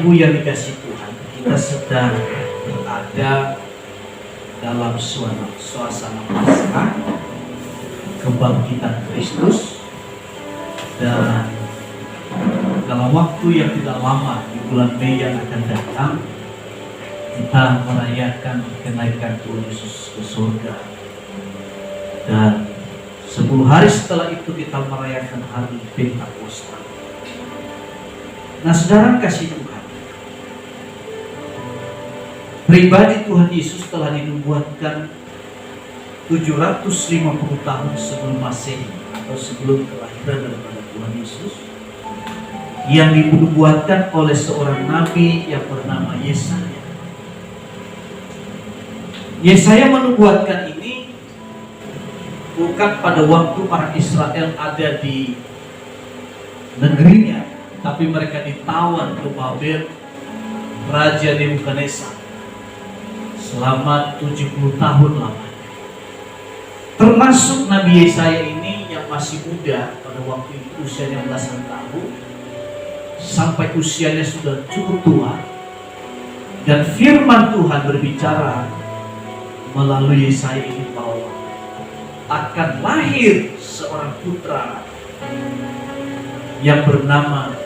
Ibu yang dikasih Tuhan, kita sedang berada dalam suasana Paskah, kebangkitan Kristus, dan dalam waktu yang tidak lama di bulan Mei yang akan datang, kita merayakan kenaikan Tuhan Yesus ke surga. Dan 10 hari setelah itu kita merayakan hari Pentakosta. Nah, saudara kasih Tuhan, pribadi Tuhan Yesus telah dinubuatkan 750 tahun sebelum Masehi atau sebelum kelahiran daripada Tuhan Yesus, yang dinubuatkan oleh seorang nabi yang bernama Yesaya. Yesaya menubuatkan ini bukan pada waktu orang Israel ada di negerinya, tapi mereka ditawan ke Babel Raja Nebukadnezar selama 70 tahun lamanya. Termasuk Nabi Yesaya ini yang masih muda, pada waktu itu usianya belasan tahun, sampai usianya sudah cukup tua, dan firman Tuhan berbicara melalui Yesaya ini bahwa akan lahir seorang putra yang bernama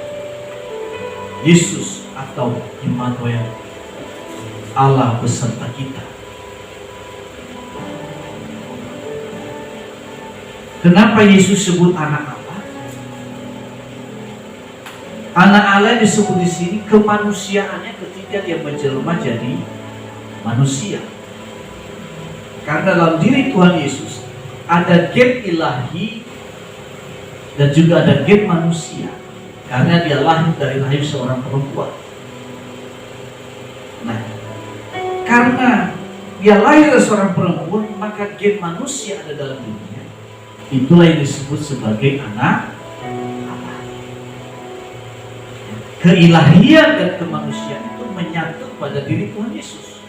Yesus atau Immanuel, Allah beserta kita. Kenapa Yesus sebut anak Allah? Anak Allah disebut di sini kemanusiaannya ketika dia menjelma jadi manusia. Karena dalam diri Tuhan Yesus ada gen ilahi dan juga ada gen manusia, karena dia lahir dari rahim seorang perempuan. Nah, karena dia lahir dari seorang perempuan, maka gen manusia ada dalam dirinya. Itulah yang disebut sebagai anak Allah. Keilahian dan kemanusiaan itu menyatu pada diri Tuhan Yesus.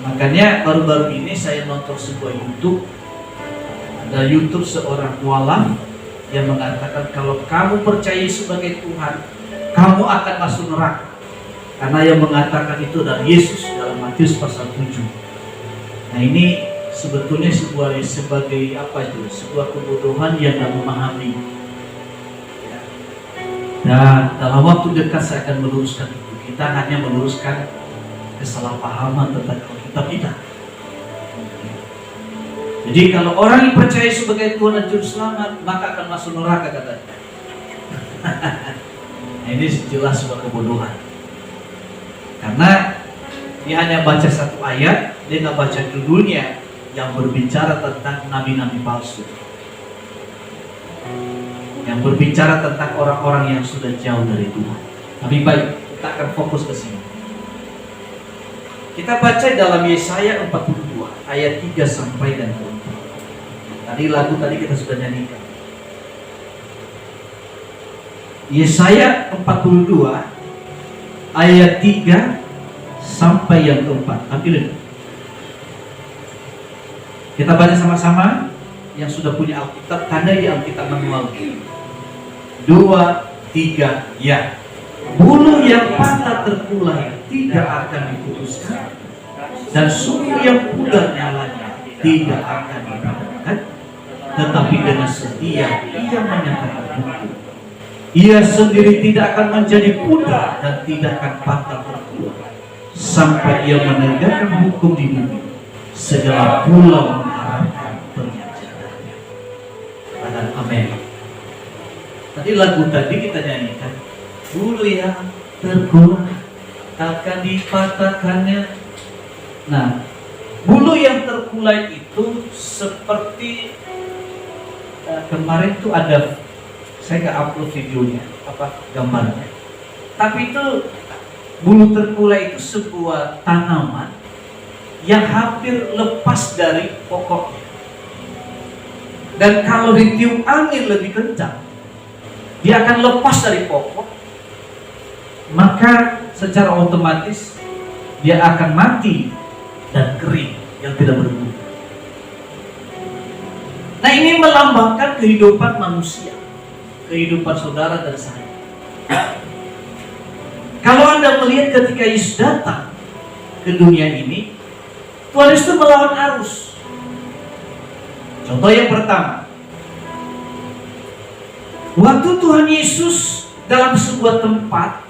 Makanya baru-baru ini saya nonton sebuah YouTube. Ada YouTube seorang mualaf yang mengatakan kalau kamu percaya sebagai Tuhan, kamu akan masuk neraka. Karena yang mengatakan itu adalah Yesus dalam Matius pasal 7. Nah, ini sebetulnya sebagai apa itu? Sebuah kebodohan yang tidak memahami. Ya. Dan dalam waktu dekat saya akan meluruskan itu. Kita hanya meluruskan kesalahpahaman tentang Alkitab kita. Jadi kalau orang yang percaya sebagai Tuhan dan Juru Selamat, maka akan masuk neraka katanya. Nah, ini jelas sebuah kebodohan. Karena dia hanya baca satu ayat, dia nggak baca judulnya yang berbicara tentang nabi-nabi palsu, yang berbicara tentang orang-orang yang sudah jauh dari Tuhan. Tapi baik, kita akan fokus ke sini. Kita baca dalam Yesaya 42 ayat 3 sampai dan 4. Tadi lagu tadi kita sudah nyanyikan. Yesaya 42 ayat 3 sampai yang keempat. Ambilin. Kita baca sama-sama. Yang sudah punya Alkitab, tandai di Alkitab manual. 2, 3, ya. Bulu yang patah terkulai tidak akan diputuskan, dan sumur yang pudar nyalanya tidak akan dipadamkan, tetapi dengan setia ia menyatakan hukum. Ia sendiri tidak akan menjadi pudar dan tidak akan patah terkulai, sampai ia menegakkan hukum di bumi. Segala pulau mengharapkan penyajaannya. Katakan amin. Tadi lagu tadi kita nyanyikan, bulu yang terkulai takkan dipatahkannya. Nah, bulu yang terkulai itu seperti kemarin tuh ada, saya nggak upload videonya, gambarnya. Tapi itu bulu terkulai itu sebuah tanaman yang hampir lepas dari pokoknya. Dan kalau ditiup angin lebih kencang, dia akan lepas dari pokok, maka secara otomatis dia akan mati dan kering yang tidak berbuah. Nah, ini melambangkan kehidupan manusia, kehidupan saudara dan saya. Anda melihat ketika Yesus datang ke dunia ini, Tuhan Yesus itu melawan arus. Contoh yang pertama, waktu Tuhan Yesus dalam sebuah tempat,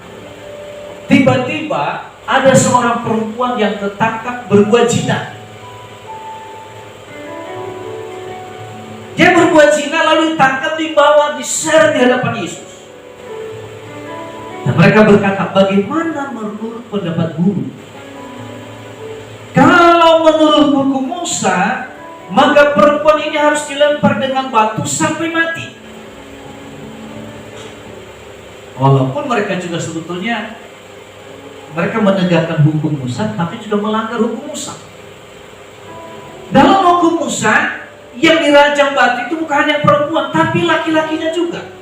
tiba-tiba ada seorang perempuan yang tertangkap berbuat zina. Dia berbuat zina lalu ditangkap, dibawa, diseret di hadapan Yesus. Dan mereka berkata, bagaimana menurut pendapat guru? Kalau menurut hukum Musa, maka perempuan ini harus dilempar dengan batu sampai mati. Walaupun mereka juga sebetulnya mereka menegakkan hukum Musa, tapi juga melanggar hukum Musa. Dalam hukum Musa, yang dirajam batu itu bukan hanya perempuan, tapi laki-lakinya juga.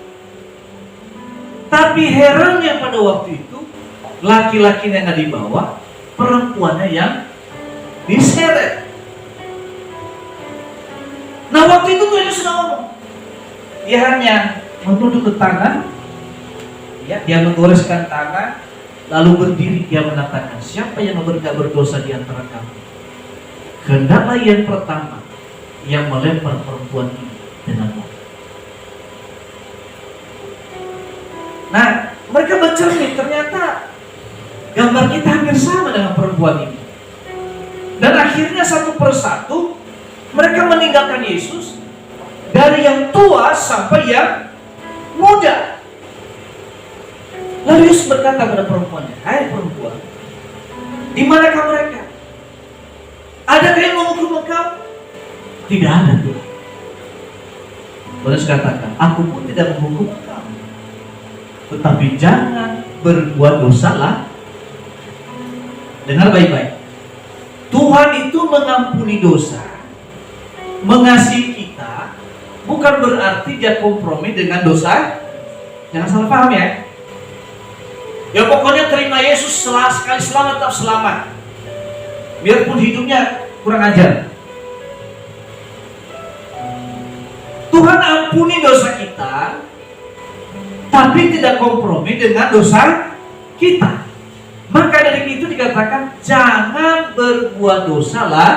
Tapi herannya pada waktu itu, laki-lakinya yang dibawa, perempuannya yang diseret. Nah waktu itu Tuhan Yesus sudah ngomong, dia hanya menunduk ke tangan, ya, dia menggoreskan tangan, lalu berdiri, dia mengatakan, siapa yang tidak berdosa di antara kamu? Hendaklah yang pertama yang melempar perempuan ini dengan batu. Nah, mereka bercermin, ternyata gambar kita hampir sama dengan perempuan ini. Dan akhirnya satu persatu mereka meninggalkan Yesus, dari yang tua sampai yang muda. Lalu Yesus berkata pada perempuannya, hai perempuan, di manakah mereka? Adakah yang menghukum engkau? Tidak ada, Tuhan. Yesus katakan, aku pun tidak menghukum engkau, tetapi jangan berbuat dosa lah. Dengar baik-baik, Tuhan itu mengampuni dosa, mengasihi kita, bukan berarti dia kompromi dengan dosa. Jangan salah paham ya. Ya pokoknya terima Yesus, sekali selamat tetap selamat, biarpun hidupnya kurang ajar. Tuhan ampuni dosa kita, tapi tidak kompromi dengan dosa kita. Maka dari itu dikatakan jangan berbuat dosa lah.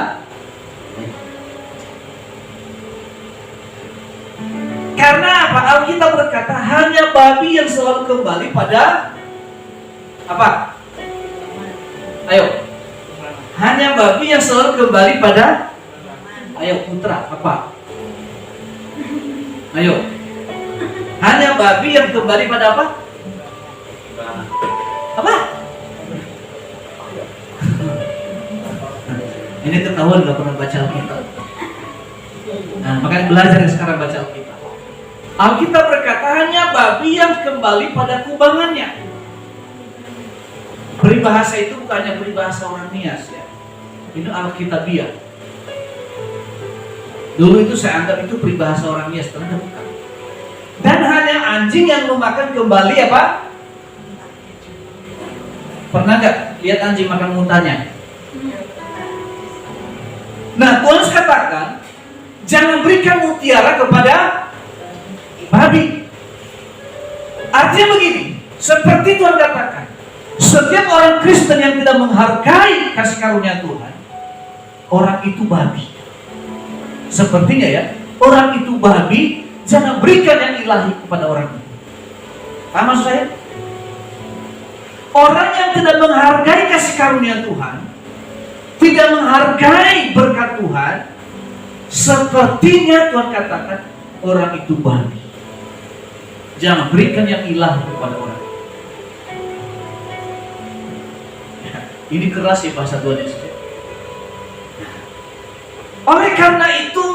Karena apa? Alkitab berkata hanya babi yang selalu kembali pada apa? Ayo. Hanya babi yang selalu kembali pada, ayo putra, apa? Ayo. Hanya babi yang kembali pada apa? Apa? Ini ketahuan gak pernah baca Alkitab. Nah, makanya belajar sekarang baca Alkitab. Alkitab berkata hanya babi yang kembali pada kubangannya. Peribahasa itu bukannya peribahasa orang Nias ya. Ini Alkitabiah. Dulu itu saya anggap itu peribahasa orang Nias, ternyata bukan. Dan hanya anjing yang memakan kembali apa? Pernah nggak lihat anjing makan muntahnya? Nah, Tuhan katakan jangan berikan mutiara kepada babi. Artinya begini, seperti Tuhan katakan, setiap orang Kristen yang tidak menghargai kasih karunia Tuhan, orang itu babi. Sepertinya ya, orang itu babi, jangan berikan yang ilahi kepada orang itu. Paham maksud saya? Orang yang tidak menghargai kasih karunia Tuhan, tidak menghargai berkat Tuhan, sepertinya Tuhan katakan orang itu babi. Jangan berikan yang ilahi kepada orang. Ya, ini keras ya bahasa Tuhan Yesus. Oleh karena itu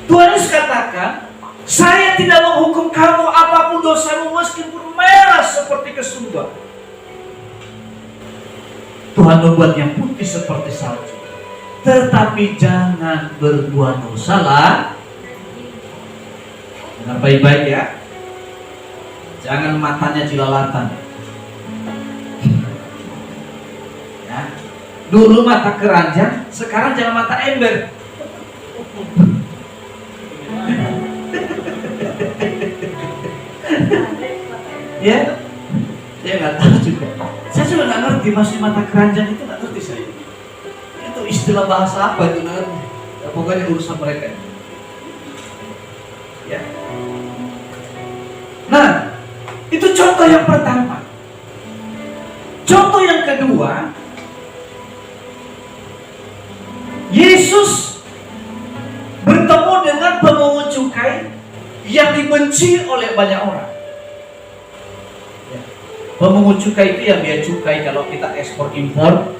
Tuhan Yesus katakan, saya tidak menghukum kamu apapun dosamu meskipun merah seperti kesumba. Tuhan membuat yang putih seperti salju. Tetapi jangan berbuat dosa lah. Dengar baik-baik ya. Jangan matanya jelalatan. Ya. Dulu mata keranjang, sekarang jangan mata ember. Ya, saya Saya nggak tahu juga. Saya juga nggak ngerti maksud mata keranjang itu, nggak ngerti saya. Itu istilah bahasa apa itu nanti? Ya, pokoknya urusan mereka. Ya. Nah, itu contoh yang pertama. Contoh yang kedua, Yesus bertemu dengan pemungut cukai yang dibenci oleh banyak orang. Ya. Pemungut cukai itu yang biaya cukai kalau kita ekspor impor.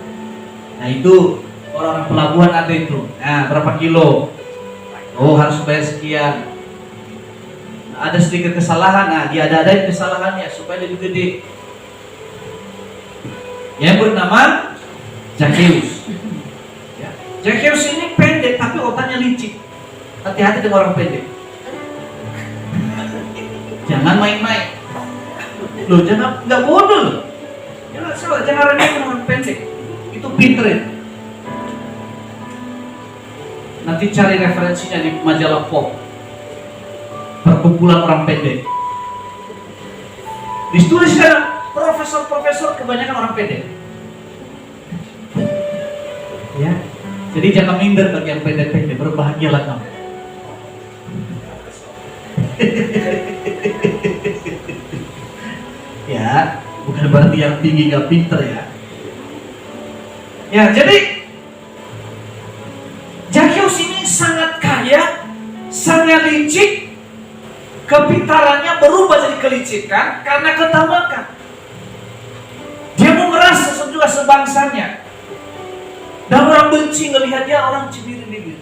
Nah itu orang-orang pelabuhan ada itu. Nah berapa kilo? Oh harus bayar sekian. Nah, ada sedikit kesalahan. Nah dia ada kesalahannya supaya lebih gede. Yang bernama Zakheus. Ya. Zakheus ini pendek tapi otaknya licik. Hati-hati dengan orang pendek. Jangan main-main. Loh, jangan, nggak bodoh loh. Jangan remehkan orang pendek. Itu pinter ya. Nanti cari referensinya di majalah Pop. Perkumpulan orang pendek. Dituliskan profesor-profesor kebanyakan orang pendek. Ya. Jadi jangan minder bagi yang pendek-pendek, berbahagialah kamu. Ya, bukan berarti yang tinggi gak pinter ya. Ya, jadi Zakheus ini sangat kaya, sangat licik. Kepintarannya berubah jadi kelicikan karena ketawakan. Dia memeras juga sebangsanya. Dan orang benci ngelihat dia, orang cibir-cibir.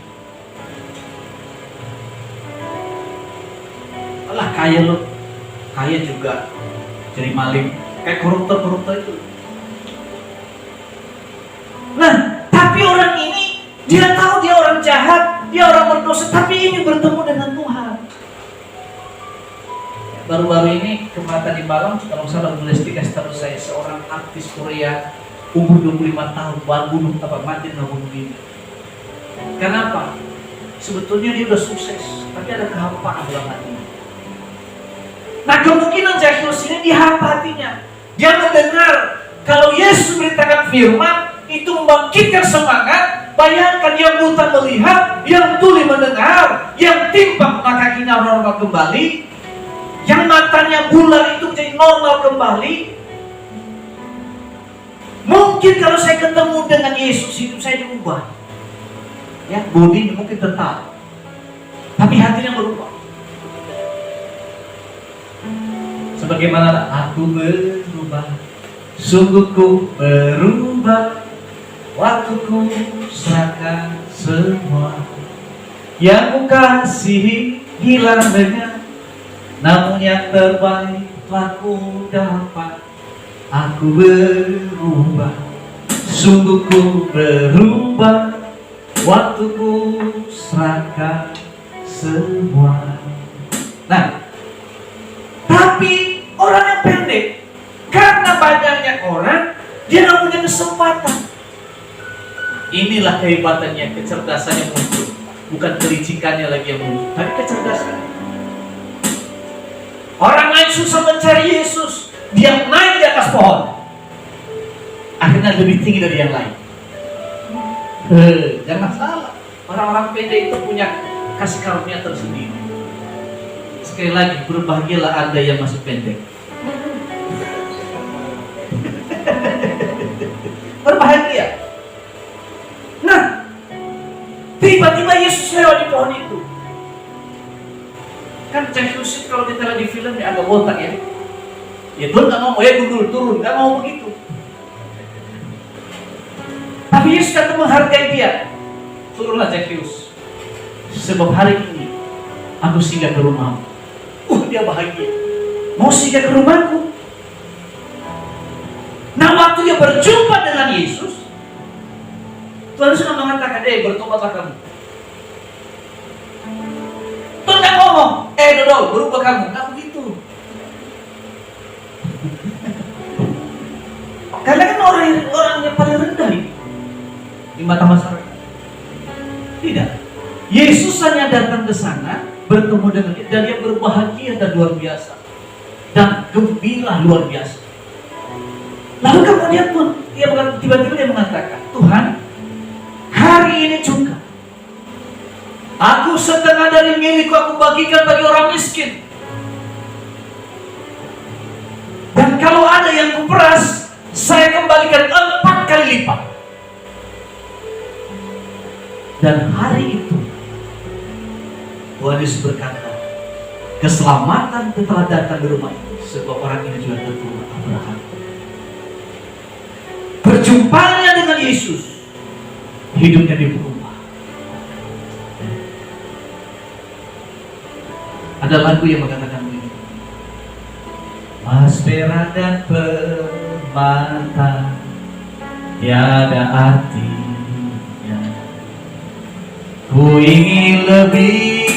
Alah kaya lo, kaya juga jadi maling, kayak koruptor itu. Nah, tapi orang ini dia tahu dia orang jahat, dia orang berdosa, tapi ini bertemu dengan Tuhan. Baru-baru ini kematan di Malang, kalau salah Lesti kasih tahu saya seorang artis Korea umur 25 tahun bunuh mati dengan bunuh diri. Kenapa? Sebetulnya dia udah sukses, tapi ada kehampaan dalam hatinya. Nah kemungkinan Zakheus ini dihampa hatinya. Dia mendengar kalau Yesus memberitakan firman itu membangkitkan semangat. Bayangkan yang buta melihat, yang tuli mendengar, yang timpang maka kakinya normal kembali, yang matanya bulat itu menjadi normal kembali. Mungkin kalau saya ketemu dengan Yesus hidup saya diubah. Ya, bodi mungkin tetap, tapi hatinya berubah. Sebagaimana aku berubah, sungguhku berubah, waktuku serahkan semua. Yang ku kasihi hilang dengan, namun yang terbaik telah ku dapat. Aku berubah, sungguhku berubah, waktuku serahkan semua. Nah, tapi orang yang pendek, karena banyaknya orang, dia nggak punya kesempatan. Inilah kehebatannya, kecerdasannya muncul. Bukan kelicikannya lagi yang muncul, tapi kecerdasannya. Orang lain susah mencari Yesus, dia naik di atas pohon. Akhirnya lebih tinggi dari yang lain. Jangan salah, orang-orang pendek itu punya kasih karunia tersendiri. Sekali lagi, berbahagialah Anda yang masih pendek. Berbahagia. Nah, tiba-tiba Yesus lewat di pohon itu. Kan Zakheus kalau kita lihat di film dia agak botak ya. Ya Tuhan nggak ngomong, ya gundul turun, nggak ngomong begitu. Tapi Yesus kata menghargai dia. Turunlah Zakheus, sebab hari ini aku singgah ke rumahmu. Dia bahagia. Mau singgah ke rumahku. Nah waktu dia berjumpa dengan Yesus, Tuhan sudah mengatakan, bertobatlah kamu. Tuhan nggak ngomong, dodol, berubah kamu. Nggak begitu. Karena kan orang yang paling rendah di mata masyarakat. Tidak. Yesus hanya datang ke sana, bertemu dengan dia, dan dia berbahagia dan luar biasa, dan gembira luar biasa. Lalu kemudian pun tiba-tiba dia mengatakan, Tuhan, hari ini juga aku setengah dari milikku aku bagikan bagi orang miskin. Dan kalau ada yang kuperas, saya kembalikan 4 kali lipat. Dan hari itu Tuhan Yesus berkata, keselamatan telah datang di rumah itu, sebab orang ini juga keturunan Abraham. Berjumpanya dengan Yesus, hidupnya berubah. Ada lagu yang mengatakan begini, Mas perak dan permata tiada artinya, ku ingin lebih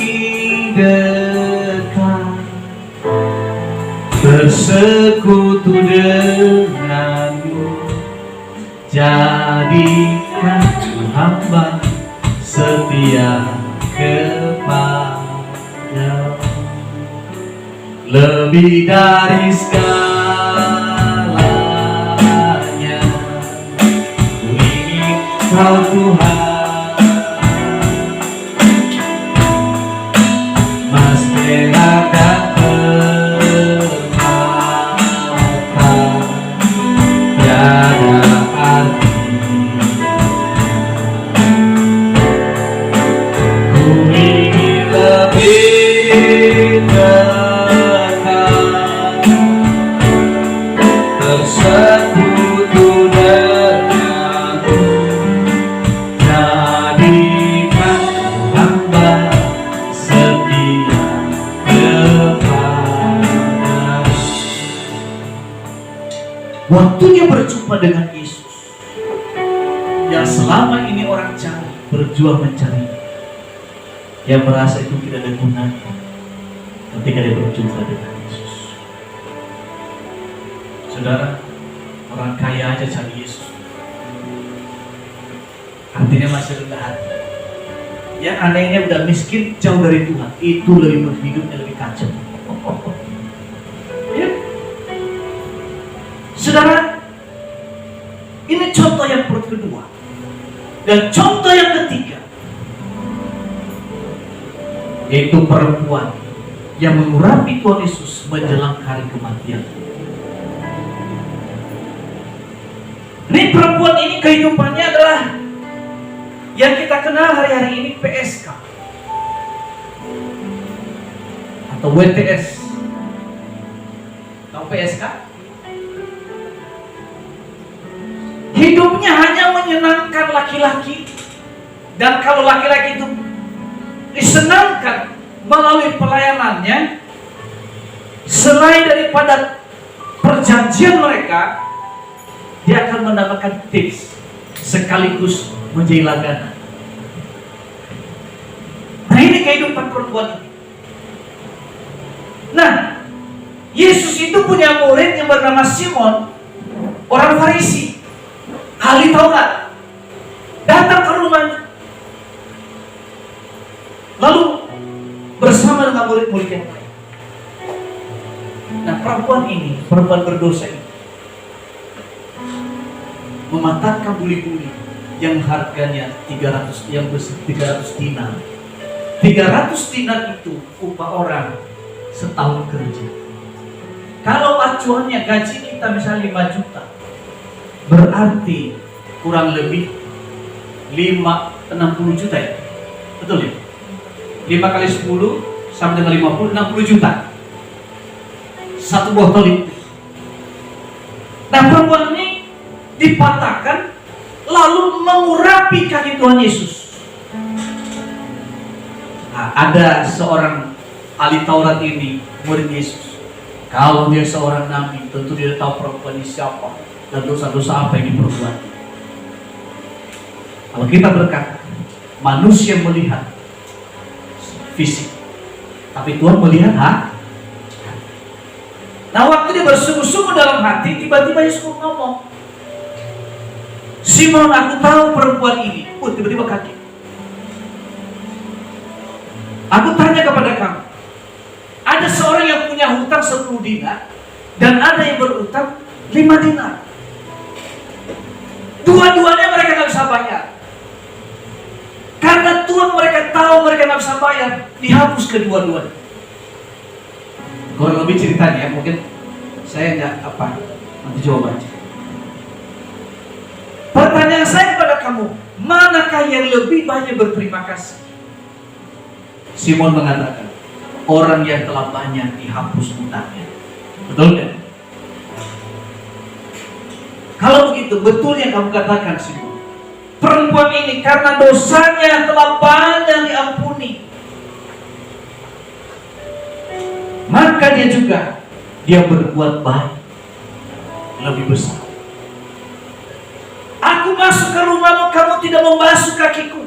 dekat bersekutu denganmu, jadikan hamba setia kepada lebih dari segalanya. Ku ingin Kau Tuhan, Mas perak dan permata tiada artinya, ku ingin lebih bersekutu denganmu, jadikan hamba setia kepada. Waktu dia berjumpa dengan Yesus, yang selama ini orang cari, berjuang mencari, yang merasa itu tidak ada gunanya, ketika dia berjumpa dengan Yesus. Saudara, orang kaya aja cari Yesus, artinya masih rendah hati. Yang anehnya udah miskin, jauh dari Tuhan, itu lebih hidupnya lebih kacau. Ya. Saudara, ini contoh yang kedua. Dan contoh yang ketiga, yaitu perempuan yang mengurapi Tuhan Yesus menjelang hari kematian. Ini perempuan ini kehidupannya adalah yang kita kenal hari-hari ini PSK atau WTS. Tahu PSK? Hidupnya hanya menyenangkan laki-laki, dan kalau laki-laki itu disenangkan melalui pelayanannya, selain daripada perjanjian mereka, dia akan mendapatkan tips sekaligus menjadi langganan. Nah, ini kehidupan perempuan ini. Nah, Yesus itu punya murid yang bernama Simon, orang Farisi, ahli Taurat, datang ke rumahnya. Lalu bersama dengan murid-murid yang lain. Nah, perempuan ini, perempuan berdosa ini, mematahkan buli-buli yang harganya 300, yang besar 300 dinar. 300 dinar itu upah orang setahun kerja. Kalau acuannya gaji kita misalnya 5 juta, berarti kurang lebih 60 juta ya? Betul ya? 5 kali 10 sama dengan 50, 60 juta. Satu botol itu. Nah, perempuan ini dipatahkan lalu mengurapi kaki Tuhan Yesus. Nah, ada seorang ahli Taurat ini, murid Yesus. Kalau dia seorang nabi, tentu dia tahu perempuan ini siapa dan dosa-dosa apa yang diperbuat. Kalau kita berkata, manusia melihat fisik, tapi Tuhan melihat hati. Nah, waktu dia bersungguh-sungguh dalam hati, tiba-tiba Yesus ngomong, Simon, aku tahu perempuan ini. Tiba-tiba kaget. Aku tanya kepada kamu, ada seorang yang punya hutang 10 dinar dan ada yang berutang 5 dinar. Dua-duanya mereka nggak bisa bayar. Karena Tuhan mereka tahu mereka nggak bisa bayar, dihapus kedua-duanya. Kurang lebih ceritanya ya, mungkin saya nggak nanti coba baca. Pertanyaan saya kepada kamu, manakah yang lebih banyak berterima kasih? Simon mengatakan, orang yang telah banyak dihapus hutangnya. Betul kan? Kalau begitu, betul yang kamu katakan, Simon. Perempuan ini karena dosanya telah banyak diampuni, maka dia berbuat baik lebih besar. Aku masuk ke rumahmu, kamu tidak membasuh kakiku,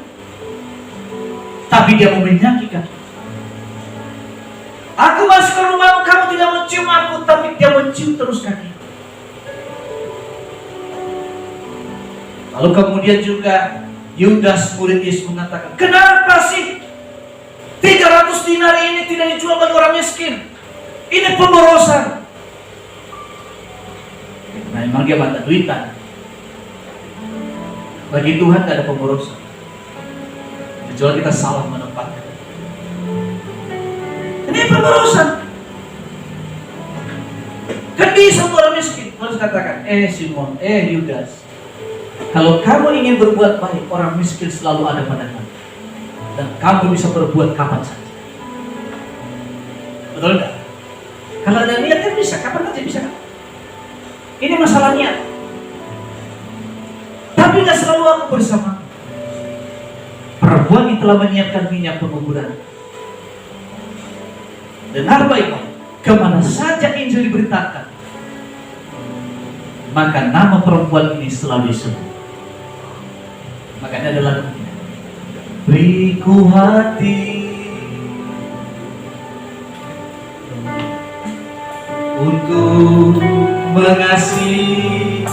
tapi dia meminyaki kaki. Aku masuk ke rumahmu, kamu tidak mencium aku, tapi dia mencium terus kaki. Lalu kemudian juga Yudas murid Yesus mengatakan, kenapa sih 300 dinar ini tidak dijual bagi orang miskin? Ini pemborosan. Nah, memang dia mata duitan. Bagi Tuhan tidak ada pemborosan, kecuali kita salah menempatkan. Ini pemborosan. Kan bisa orang miskin. Harus katakan, Simon, Yudas, kalau kamu ingin berbuat baik, orang miskin selalu ada pada kamu, dan kamu bisa berbuat kapan saja. Betul tidak? Kalau ada niat kan bisa, kapan saja bisa. Ini masalah niat. Tapi tidak selalu aku bersama. Perempuan yang telah menyiapkan minyak penguburan. Dengar baik-baik, kemana saja Injil diberitakan, maka nama perempuan ini selalu disebut. Makanya adalah beriku hati untuk mengasihi,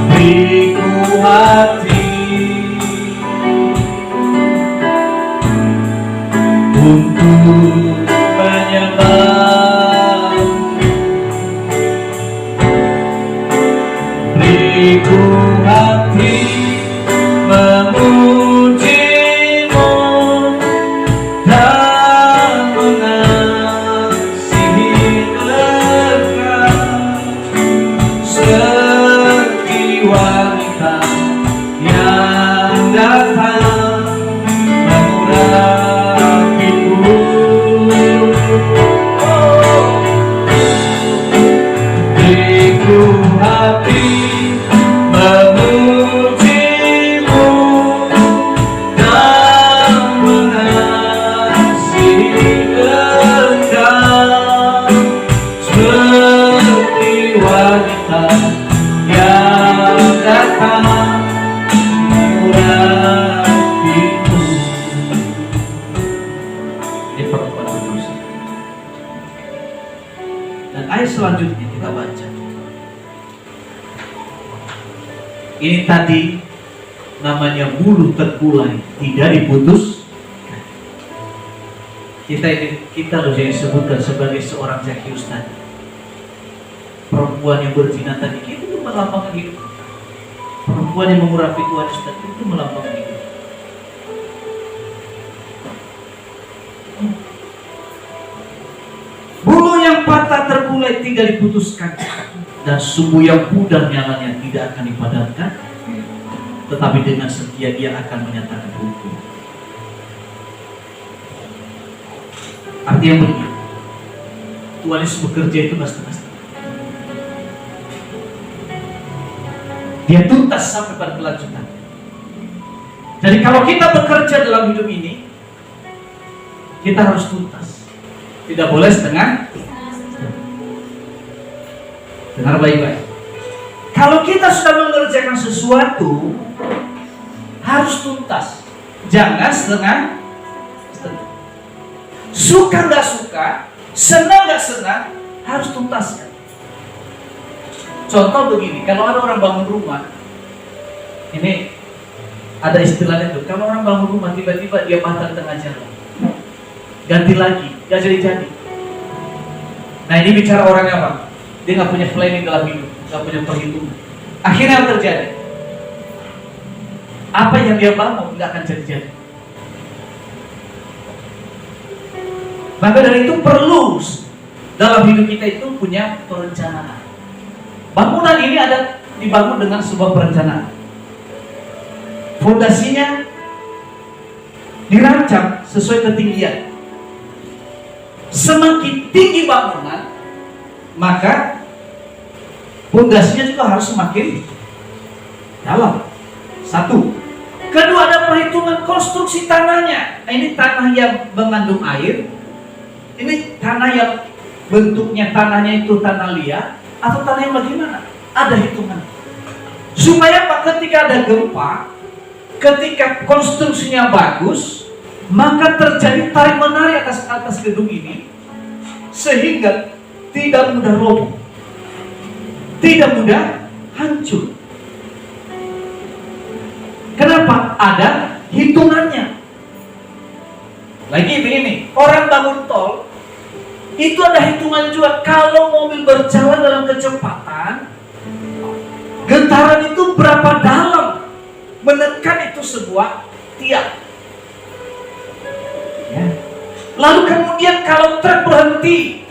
beriku hati untuk menyembah, beriku hati memujimu dan mengasihi Engkau seperti wanita yang datang mengurapiku. Beriku hati memujimu dan mengasihi Engkau seperti wanita yang datang mengurapiku. Ini perempuan berdosa. Dan ayat selanjutnya kita baca. Ini tadi namanya bulu terkulai, tidak diputus. Kita loh yang disebutkan sebagai seorang Zakius tadi. Perempuan yang berzina tadi itu melambangkan hidup. Perempuan yang mengurapi Tuhan tadi itu melambangkan hidup. Bulu yang patah terkulai tidak diputuskan, dan sumbu yang pudar nyalanya tidak akan dipadamkan, tetapi dengan setia dia akan menyatakan hukum. Artinya begini, Tuhan Yesus bekerja itu nggak setengah-setengah. Dia tuntas sampai pada kelanjutan. Jadi kalau kita bekerja dalam hidup ini, kita harus tuntas. Tidak boleh setengah. Dengar baik-baik. Kalau kita sudah mengerjakan sesuatu, harus tuntas. Jangan setengah. Suka nggak suka, senang nggak senang, harus tuntaskan. Contoh begini, kalau ada orang bangun rumah, ini ada istilahnya tuh, kalau orang bangun rumah tiba-tiba dia patah di tengah jalan, ganti lagi, gak jadi-jadi. Nah ini bicara orang apa? Dia nggak punya planning dalam hidup, nggak punya perhitungan. Akhirnya apa terjadi? Apa yang dia bangun nggak akan jadi-jadi. Maka dari itu perlu dalam hidup kita itu punya perencanaan. Bangunan ini ada dibangun dengan sebuah perencanaan. Fondasinya dirancang sesuai ketinggian. Semakin tinggi bangunan, maka fondasinya juga harus semakin dalam. Satu. Kedua, ada perhitungan konstruksi tanahnya. Nah, ini tanah yang mengandung air. Ini tanah yang bentuknya tanahnya itu tanah liat atau tanah yang bagaimana? Ada hitungan. Supaya apa? Ketika ada gempa, ketika konstruksinya bagus, maka terjadi tarik menarik atas gedung ini, sehingga tidak mudah roboh, tidak mudah hancur. Kenapa? Ada hitungannya. Lagi begini, orang bangun tol itu ada hitungan juga. Kalau mobil berjalan dalam kecepatan, getaran itu berapa dalam menekan itu sebuah tiang. Ya. Lalu kemudian kalau truk berhenti,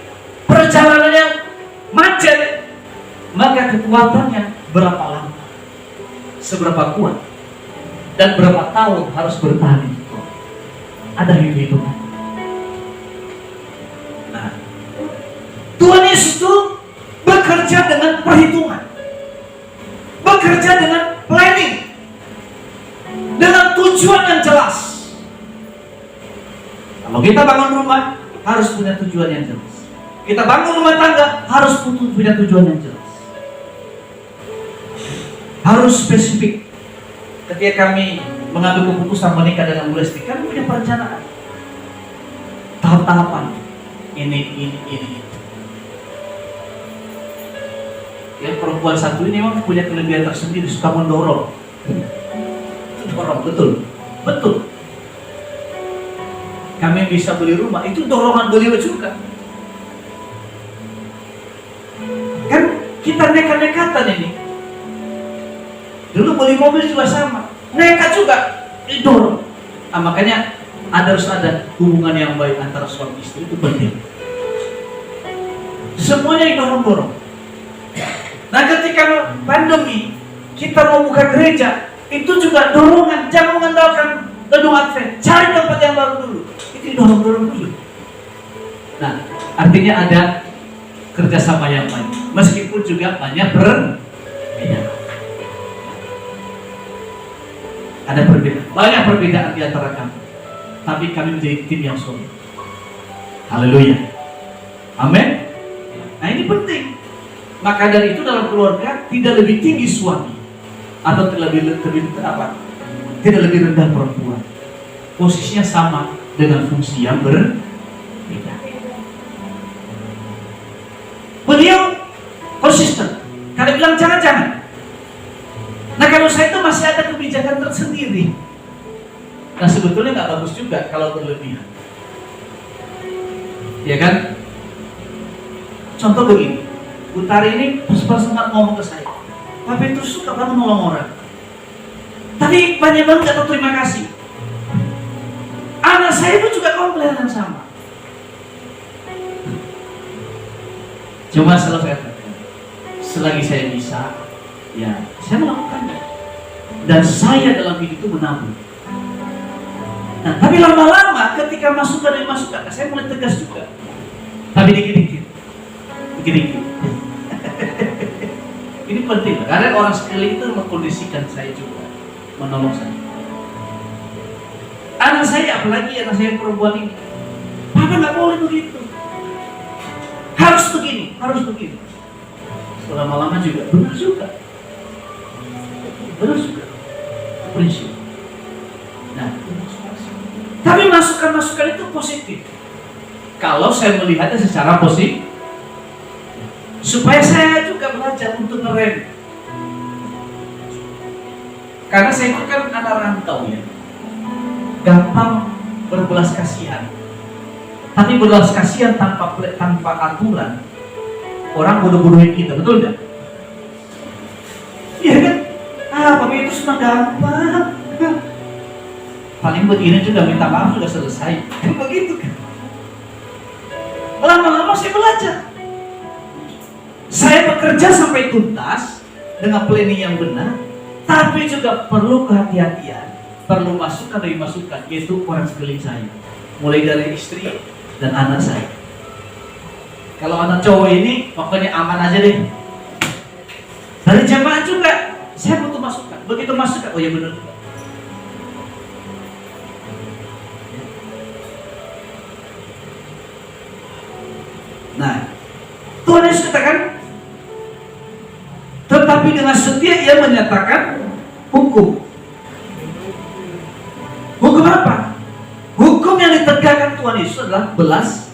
perjalanannya macet, maka kekuatannya berapa lama, seberapa kuat, dan berapa tahun harus bertahan itu. Ada hitungan. Nah, Tuhan Yesus itu bekerja dengan perhitungan, bekerja dengan planning, dengan tujuan yang jelas. Kalau kita bangun rumah, harus punya tujuan yang jelas. Kita bangun rumah tangga, harus punya tujuan yang jelas. Harus spesifik. Ketika kami mengambil keputusan menikah dengan Bu Lesti, kami punya perencanaan, tahap-tahapan. Ini. Ya, perempuan satu ini memang punya kelebihan tersendiri, suka mendorong. Dorong, betul. Kami bisa beli rumah, itu dorongan beliau juga. Kan kita nekat-nekatan ini. Dulu beli mobil juga sama, nekat juga, didorong. Nah, makanya harus ada hubungan yang baik antara suami istri, itu penting. Semuanya didorong-dorong. Nah, ketika pandemi, kita mau buka gereja, itu juga dorongan. Jangan mengandalkan gedung Advent, cari tempat yang baru dulu. Itu didorong-dorong dulu. Nah, artinya ada kerjasama yang baik, meskipun juga banyak perbedaan. Ada perbedaan, banyak perbedaan di antara kami, tapi kami menjadi tim yang solid. Haleluya, amin. Nah, ini penting. Maka dari itu dalam keluarga tidak lebih tinggi suami atau tidak lebih rendah perempuan. Posisinya sama dengan fungsi yang berbeda. Beliau konsisten. Kalau bilang jangan. Nah, kalau saya itu masih ada kebijakan tersendiri. Nah, sebetulnya nggak bagus juga kalau berlebihan. Ya kan? Contoh begini, Utari ini sempat ngomong ke saya, Pak Petrus suka banget nolong orang, tapi banyak banget nggak tahu terima kasih. Anak saya itu juga komplain yang sama. Cuma selalu saya katakan, selagi saya bisa, ya saya melakukannya. Dan saya dalam hidup itu menabung. Nah, tapi lama-lama ketika masukan, saya mulai tegas juga. Tapi dikit-dikit. Ini penting, karena orang sekeliling itu mengkondisikan saya juga, menolong saya. Anak saya, apalagi anak saya perempuan ini, Papa nggak boleh begitu, harus begini. Lama-lama juga benar juga. Prinsip. Nah, tapi masukan-masukan itu positif. Kalau saya melihatnya secara positif, supaya saya juga belajar untuk ngerem. Karena saya itu kan anak rantau ya, gampang berbelas kasihan. Tapi berbelas kasihan tanpa aturan orang bodoh-bodohin kita, betul nggak? Iya kan? Papi itu senang gampang. Paling begini juga minta maaf sudah selesai. Begitu kan? Lama-lama saya belajar. Saya bekerja sampai tuntas dengan planning yang benar, tapi juga perlu kehati-hatian, perlu masukan dari masukan, yaitu orang sekeliling saya, mulai dari istri dan anak saya. Kalau anak cowok ini pokoknya aman aja deh. Dari jemaat juga saya butuh masukan. Begitu masukan, oh ya benar. Nah, Tuhan Yesus katakan, tetapi dengan setia ia menyatakan hukum. Hukum apa? Hukum yang ditegakkan Tuhan Yesus adalah belas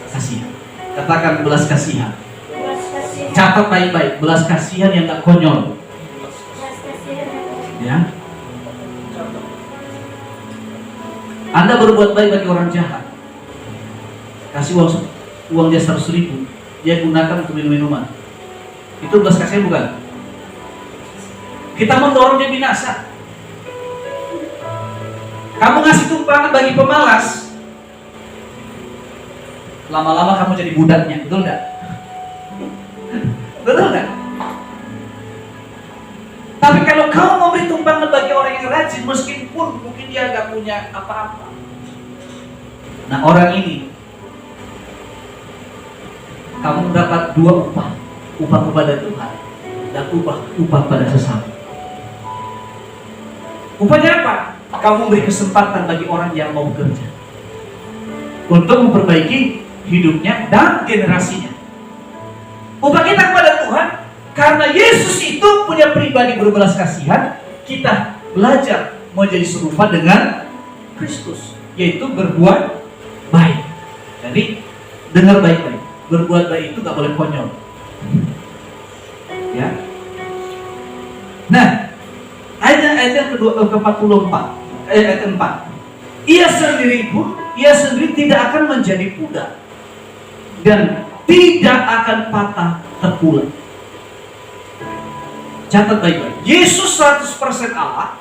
kasihan. Katakan belas kasihan. Catat baik-baik, belas kasihan yang gak konyol. Ya. Anda berbuat baik bagi orang jahat, kasih uang dia 100.000, dia gunakan untuk minum-minuman. Itu belas kasihan bukan? Kita mendorong dia binasa. Kamu ngasih tumpangan bagi pemalas, lama-lama kamu jadi budaknya, betul nggak? Betul nggak? Tapi kalau kamu memberi tumpangan bagi orang yang rajin, meskipun mungkin dia nggak punya apa-apa, nah orang ini kamu mendapat dua upah kepada Tuhan dan upah pada sesama. Upahnya apa? Kamu memberi kesempatan bagi orang yang mau bekerja untuk memperbaiki hidupnya dan generasinya. Upah kita kepada Tuhan, karena Yesus itu punya pribadi berbelas kasihan, kita belajar menjadi serupa dengan Kristus, yaitu berbuat baik. Jadi dengar baik-baik, berbuat baik itu gak boleh konyol. Ya. Nah, ayat yang ke-44, ayat 4. Ia sendiri tidak akan menjadi pudar dan tidak akan patah terpulang. Catat baik-baik. Yesus 100% Allah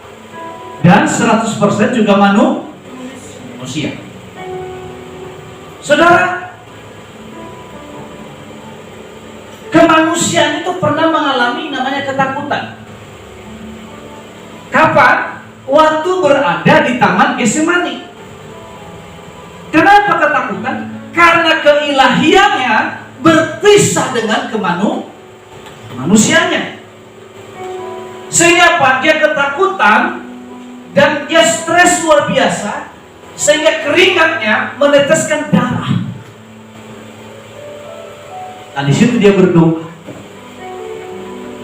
dan 100% juga manusia. Saudara, kemanusiaan itu pernah mengalami namanya ketakutan. Kapan? Waktu berada di Taman Getsemani. Kenapa ketakutan? Karena keilahiannya berpisah dengan kemanusiaannya. Sehingga apa? Dia ketakutan dan dia stres luar biasa, sehingga keringatnya meneteskan darah. Nah, di situ dia berdoa.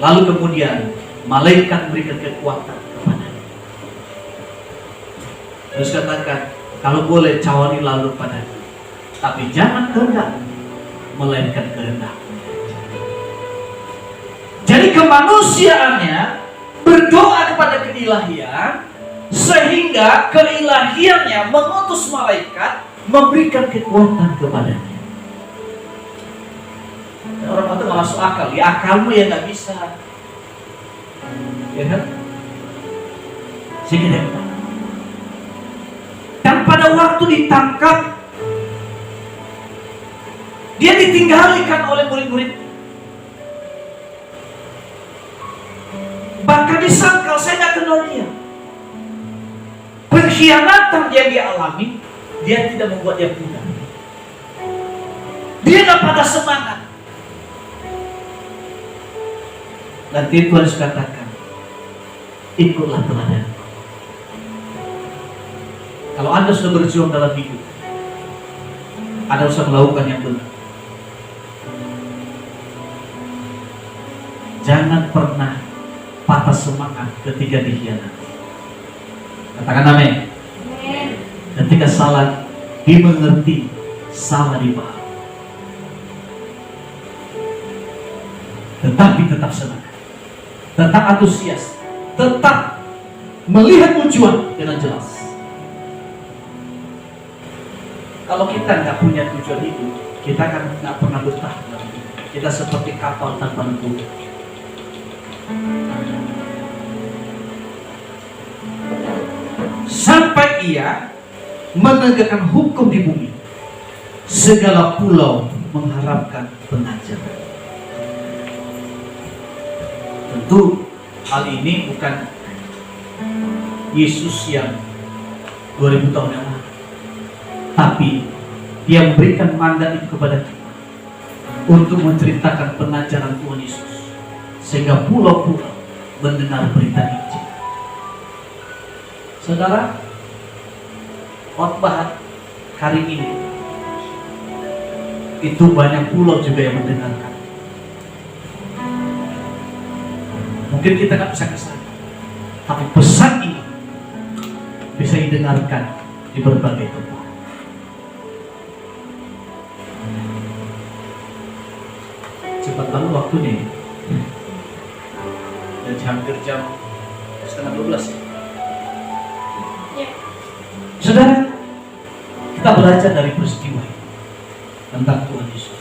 Lalu kemudian malaikat berikan kekuatan kepadanya. Terus katakan, kalau boleh cawani lalu padaku, tapi jangan kehendak, melainkan kehendak. Jadi kemanusiaannya berdoa kepada keilahian, sehingga keilahiannya mengutus malaikat memberikan kekuatan kepadanya. Orang itu nggak masuk akal, ya akalmu ya nggak bisa, ya kan? Segini. Dan pada waktu ditangkap, dia ditinggalkan oleh murid-murid. Bahkan disangkal, saya nggak kenal dia. Pengkhianatan yang dia alami, dia tidak membuat dia pudar. Dia nggak pada semangat. Nanti Tuhan katakan, ikutlah teladanku. Kalau Anda sudah berjuang dalam hidup, Anda harus melakukan yang benar. Jangan pernah patah semangat ketika dikhianati. Katakan amin. Ketika salah dimengerti, salah dipahami, tetapi tetap semangat, tetap antusias, tetap melihat tujuan dengan jelas. Kalau kita nggak punya tujuan hidup, kita akan nggak pernah betah. Kita seperti kapal tanpa nengku. Sampai ia menegakkan hukum di bumi, segala pulau mengharapkan pengajar. Tentu hal ini bukan Yesus yang 2000 tahun yang lalu, tapi Dia memberikan mandat itu kepada kita untuk menceritakan pengajaran Tuhan Yesus, sehingga pulau-pulau mendengar berita Injil. Saudara, khotbah hari ini itu banyak pulau juga yang mendengarkan. Mungkin kita nggak bisa kesana, tapi pesan ini bisa didengarkan di berbagai tempat. Cepat lalu waktunya, dan hampir jam 11:30 ya. Saudara, kita belajar dari peristiwa ini tentang Tuhan Yesus.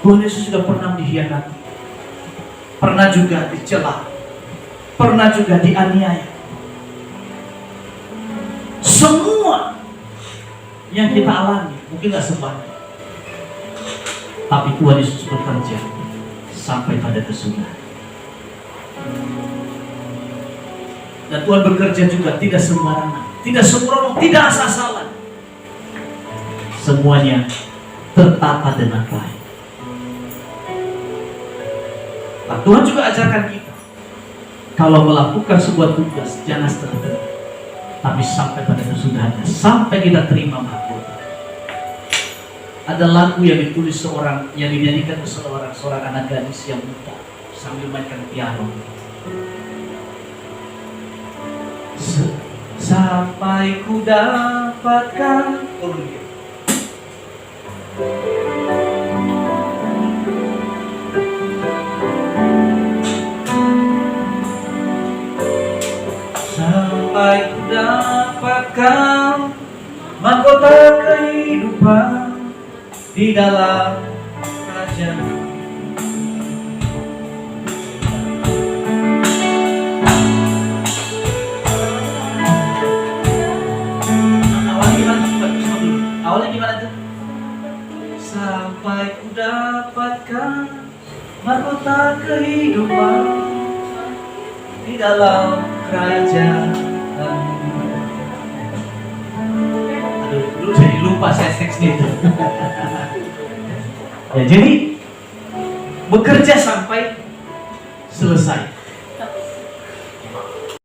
Tuhan Yesus sudah pernah dikhianati, pernah juga dicela, pernah juga dianiaya. Semua yang kita alami mungkin gak sebanyak, tapi Tuhan Yesus bekerja sampai pada kesudahan. Dan Tuhan bekerja juga tidak sembarangan, tidak sembrono, tidak asal-asalan. Semuanya tertata dengan baik. Nah, Tuhan juga ajarkan kita, kalau melakukan sebuah tugas jangan setengah-tengah, tapi sampai pada kesudahannya, sampai kita terima mahkota. Ada lagu yang ditulis seorang, yang dinyanyikan seorang anak gadis yang muda sambil mainkan piano. Sampai ku dapatkan sampai ku dapatkan mahkota kehidupan di dalam kerajaan. Awalnya gimana tuh? Sampai ku dapatkan mahkota kehidupan di dalam kerajaan. Aduh, dulu jadi lupa saya teksnya itu. Ya, jadi bekerja sampai selesai.